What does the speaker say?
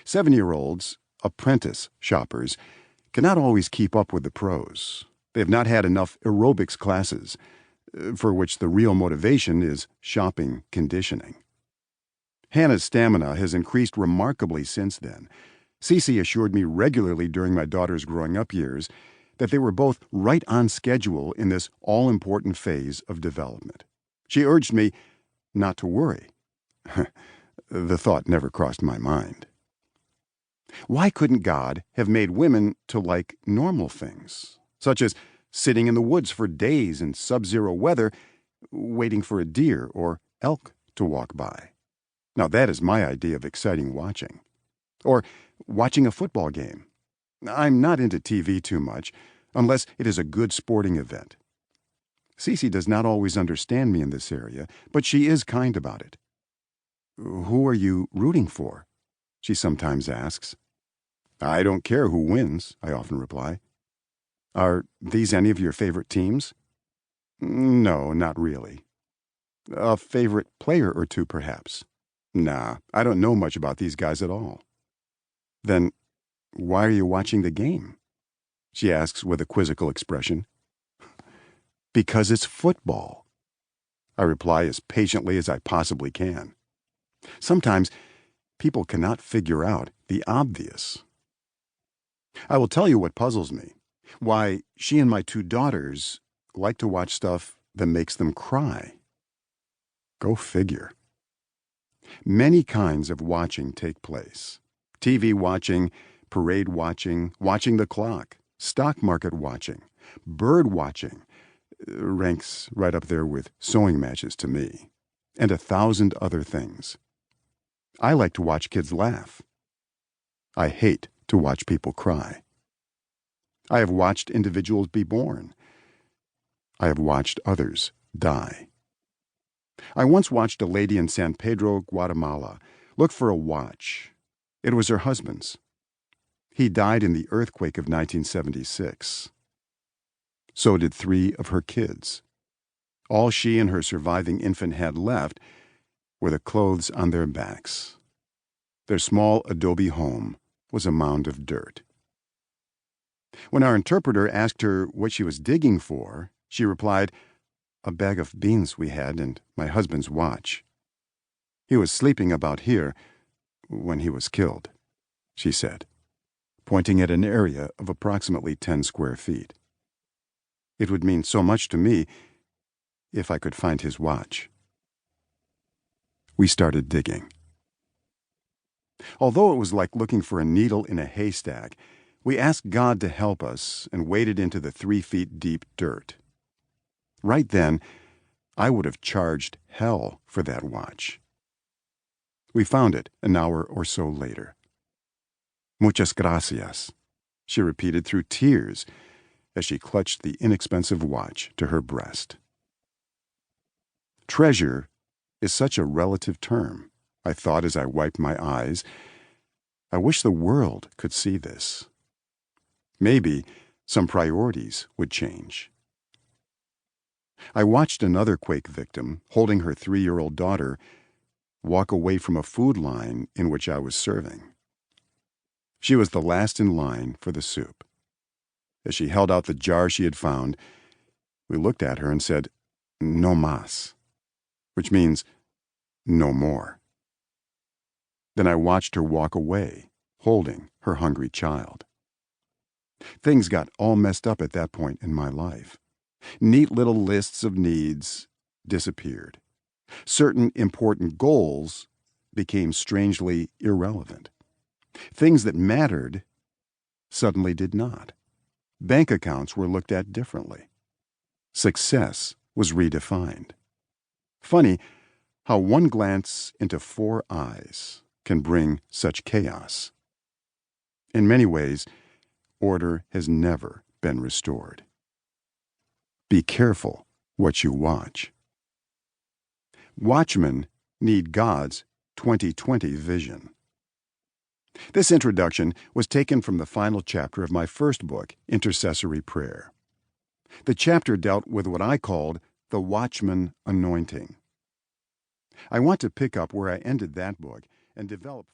7-year-olds, apprentice shoppers, cannot always keep up with the pros. They have not had enough aerobics classes, for which the real motivation is shopping conditioning. Hannah's stamina has increased remarkably since then. Cece assured me regularly during my daughter's growing up years that they were both right on schedule in this all-important phase of development. She urged me not to worry. The thought never crossed my mind. Why couldn't God have made women to like normal things, such as sitting in the woods for days in sub-zero weather, waiting for a deer or elk to walk by? Now that is my idea of exciting watching. Or watching a football game. I'm not into TV too much, unless it is a good sporting event. Cece does not always understand me in this area, but she is kind about it. "Who are you rooting for?" she sometimes asks. "I don't care who wins," I often reply. "Are these any of your favorite teams?" "No, not really." "A favorite player or two, perhaps?" "Nah, I don't know much about these guys at all." "Then why are you watching the game?" she asks with a quizzical expression. "Because it's football," I reply as patiently as I possibly can. Sometimes people cannot figure out the obvious. I will tell you what puzzles me. Why she and my 2 daughters like to watch stuff that makes them cry. Go figure. Many kinds of watching take place. TV watching, parade watching, watching the clock, stock market watching, bird watching, ranks right up there with sewing matches to me, and 1,000 other things. I like to watch kids laugh. I hate to watch people cry. I have watched individuals be born. I have watched others die. I once watched a lady in San Pedro, Guatemala, look for a watch. It was her husband's. He died in the earthquake of 1976. So did 3 of her kids. All she and her surviving infant had left were the clothes on their backs. Their small adobe home was a mound of dirt. When our interpreter asked her what she was digging for, she replied, "A bag of beans we had and my husband's watch. He was sleeping about here when he was killed," she said, pointing at an area of approximately 10 square feet. It would mean so much to me if I could find his watch. We started digging. Although it was like looking for a needle in a haystack, we asked God to help us and waded into the 3 feet deep dirt. Right then, I would have charged hell for that watch. We found it an hour or so later. "Muchas gracias," she repeated through tears as she clutched the inexpensive watch to her breast. Treasure is such a relative term, I thought as I wiped my eyes. I wish the world could see this. Maybe some priorities would change. I watched another quake victim, holding her 3-year-old daughter, walk away from a food line in which I was serving. She was the last in line for the soup. As she held out the jar she had found, we looked at her and said, "No más," which means no more. Then I watched her walk away, holding her hungry child. Things got all messed up at that point in my life. Neat little lists of needs disappeared. Certain important goals became strangely irrelevant. Things that mattered suddenly did not. Bank accounts were looked at differently. Success was redefined. Funny how one glance into 4 eyes can bring such chaos. In many ways, order has never been restored. Be careful what you watch. Watchmen need God's 2020 vision. This introduction was taken from the final chapter of my first book, Intercessory Prayer. The chapter dealt with what I called the Watchman anointing. I want to pick up where I ended that book and develop